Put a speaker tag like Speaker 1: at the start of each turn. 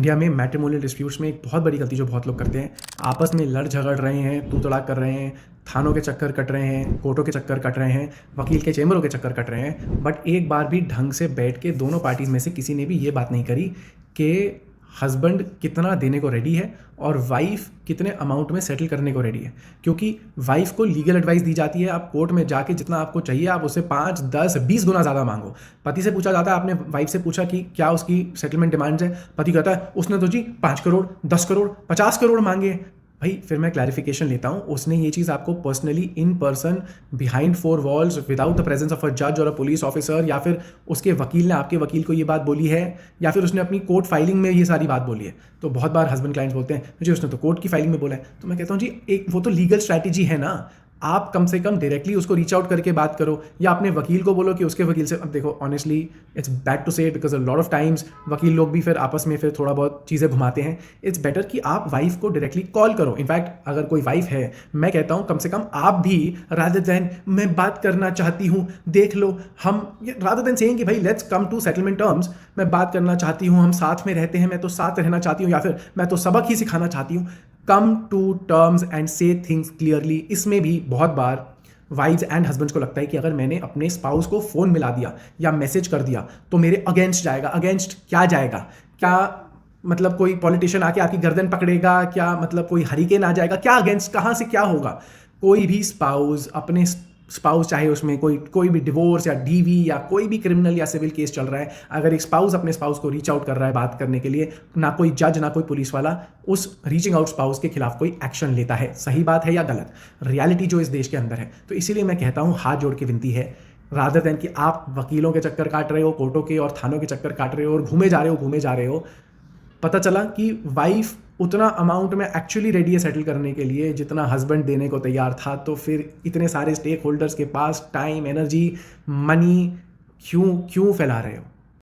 Speaker 1: India में matrimonial disputes में एक बहुत बड़ी गलती जो बहुत लोग करते हैं, आपस में लड़ झगड़ रहे हैं, तू तड़ाक कर रहे हैं, थानों के चक्कर कट रहे हैं, कोर्टों के चक्कर कट रहे हैं, वकील के चैम्बरों के चक्कर कट रहे हैं, बट एक बार भी ढंग से बैठ के दोनों पार्टीज़ में से किसी ने भी ये बात नहीं करी कि हस्बैंड कितना देने को रेडी है और वाइफ कितने अमाउंट में सेटल करने को रेडी है। क्योंकि वाइफ को लीगल एडवाइस दी जाती है, आप कोर्ट में जाके जितना आपको चाहिए आप उससे 5, 10, 20 गुना ज़्यादा मांगो। पति से पूछा जाता है, आपने वाइफ से पूछा कि क्या उसकी सेटलमेंट डिमांड्स है, पति कहता है उसने तो जी 5 करोड़, 10 करोड़, 50 करोड़ मांगे। भाई फिर मैं क्लैरिफिकेशन लेता हूँ, उसने ये चीज़ आपको personally in person behind 4 walls without the presence of a जज और अ पुलिस ऑफिसर, या फिर उसके वकील ने आपके वकील को ये बात बोली है, या फिर उसने अपनी कोर्ट फाइलिंग में ये सारी बात बोली है। तो बहुत बार हस्बैंड क्लाइंट्स बोलते हैं मुझे उसने तो कोर्ट की फाइलिंग में बोला है। तो मैं कहता हूँ जी एक वो तो लीगल स्ट्रैटेजी है ना, आप कम से कम डायरेक्टली उसको रीच आउट करके बात करो, या अपने वकील को बोलो कि उसके वकील से। अब देखो ऑनेस्टली इट्स बैड टू से because a lot of times वकील लोग भी फिर आपस में फिर थोड़ा बहुत चीज़ें घुमाते हैं। इट्स बेटर कि आप वाइफ को डायरेक्टली कॉल करो। इनफैक्ट अगर कोई वाइफ है, मैं कहता हूँ कम से कम आप भी रादर देन मैं बात करना चाहती हूँ देख लो, हम रादर देन सेइंग कि भाई let's come to settlement terms, मैं बात करना चाहती हूँ, हम साथ में रहते हैं, मैं तो साथ रहना चाहती हूँ, या फिर मैं तो सबक ही सिखाना चाहती हूँ। कम टू टर्म्स एंड से थिंग्स क्लियरली। इसमें भी बहुत बार वाइफ्स एंड हस्बैंड्स को लगता है कि अगर मैंने अपने स्पाउस को फ़ोन मिला दिया या मैसेज कर दिया तो मेरे अगेंस्ट जाएगा। अगेंस्ट क्या जाएगा? क्या मतलब कोई पॉलिटिशियन आके आपकी गर्दन पकड़ेगा? क्या मतलब कोई हरिकेन आ जाएगा? क्या अगेंस्ट, कहाँ से क्या होगा? कोई भी स्पाउस अपने स्पाउस, चाहे उसमें कोई भी डिवोर्स या डीवी या कोई भी क्रिमिनल या सिविल केस चल रहा है, अगर एक स्पाउस अपने स्पाउस को रीच आउट कर रहा है बात करने के लिए, ना कोई जज ना कोई पुलिस वाला उस रीचिंग आउट स्पाउस के खिलाफ कोई एक्शन लेता है। सही बात है या गलत? रियलिटी जो इस देश के अंदर है। तो इसीलिए मैं कहता हूँ हाथ जोड़ के विनती है, रादर देन कि आप वकीलों के चक्कर काट रहे हो, कोर्टों के और थानों के चक्कर काट रहे हो और घूमे जा रहे हो, पता चला कि वाइफ उतना अमाउंट में एक्चुअली रेडी है सेटल करने के लिए जितना हस्बैंड देने को तैयार था, तो फिर इतने सारे स्टेक होल्डर्स के पास टाइम, एनर्जी, मनी क्यों फैला रहे हो?